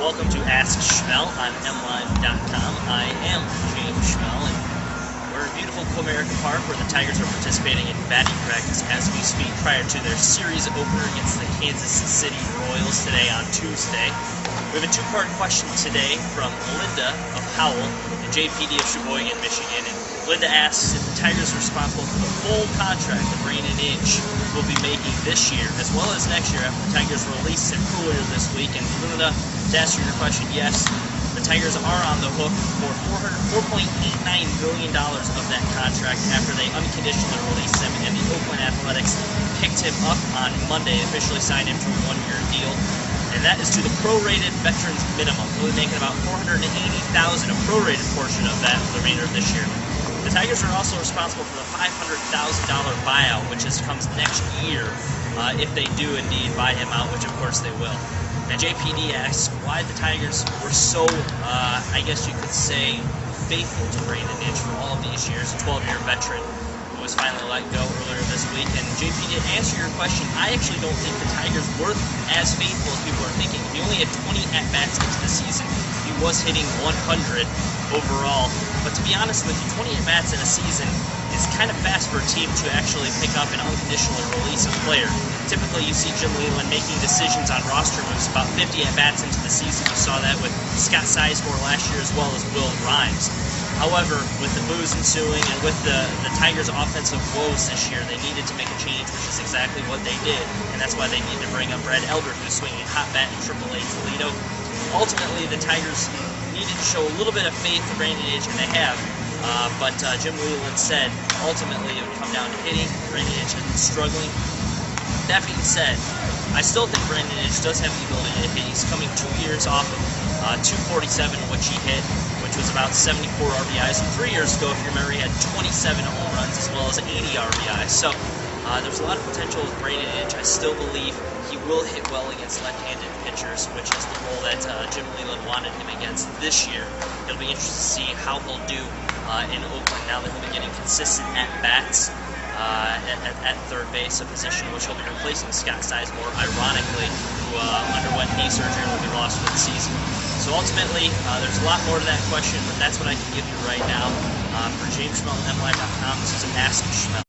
Welcome to Ask Schmehl on MLive.com. I am James Schmehl, and we're in beautiful Comerica Park where the Tigers are participating in batting practice as we speak prior to their series opener against the Kansas City Royals today on Tuesday. We have a two-part question today from Linda of Howell and JPD of Sheboygan, Michigan. And Linda asks if the Tigers are responsible for the full contract that Brandon Inge will be making this year, as well as next year after the Tigers released him earlier this week. And Linda, to answer your question, yes, the Tigers are on the hook for $4.89 million of that contract after they unconditionally released him, and the Oakland Athletics picked him up on Monday and officially signed him to a one-year deal. And that is to the prorated veterans minimum. We'll be making about $480,000, a prorated portion of that for the remainder of this year. The Tigers are also responsible for the $500,000 buyout, which comes next year if they do indeed buy him out, which of course they will. Now JPD asks why the Tigers were so, I guess you could say, faithful to Brandon Inge for all of these years, a 12-year veteran who was finally let go earlier this week. And JPD, to answer your question, I actually don't think the Tigers were as faithful as people are thinking. He only had 20 at-bats into the season. He was hitting 100 overall. But to be honest with you, 20 at-bats in a season is kind of fast for a team to actually pick up and unconditionally release a player. Typically, you see Jim Leyland making decisions on roster moves about 50 at-bats into the season. You saw that with Scott Sizemore last year as well as Will Rhymes. However, with the boos ensuing and with the Tigers' offensive woes this year, they needed to make a change, which is exactly what they did. And that's why they need to bring up Brad Elder, who's swinging a hot bat in AAA Toledo. Ultimately, the Tigers needed to show a little bit of faith to Brandon Inge, and they have. But Jim Leyland said ultimately it would come down to hitting. Brandon Inge has been struggling. That being said, I still think Brandon Inge does have the ability to hit. He's coming 2 years off of 247, which he hit, which was about 74 RBIs. And 3 years ago, if you remember, he had 27 home runs as well as 80 RBIs. So there's a lot of potential with Brandon Inge. I still believe he will hit well against left-handed pitchers, which is the role that Jim Leyland wanted him against this year. It'll be interesting to see how he'll do in Oakland now that he'll be getting consistent at-bats at third base, a position which he'll be replacing Scott Sizemore, ironically, who underwent knee surgery and will be lost for the season. So ultimately, there's a lot more to that question, but that's what I can give you right now. For James Schmehl and MLive.com, this is Ask Schmehl.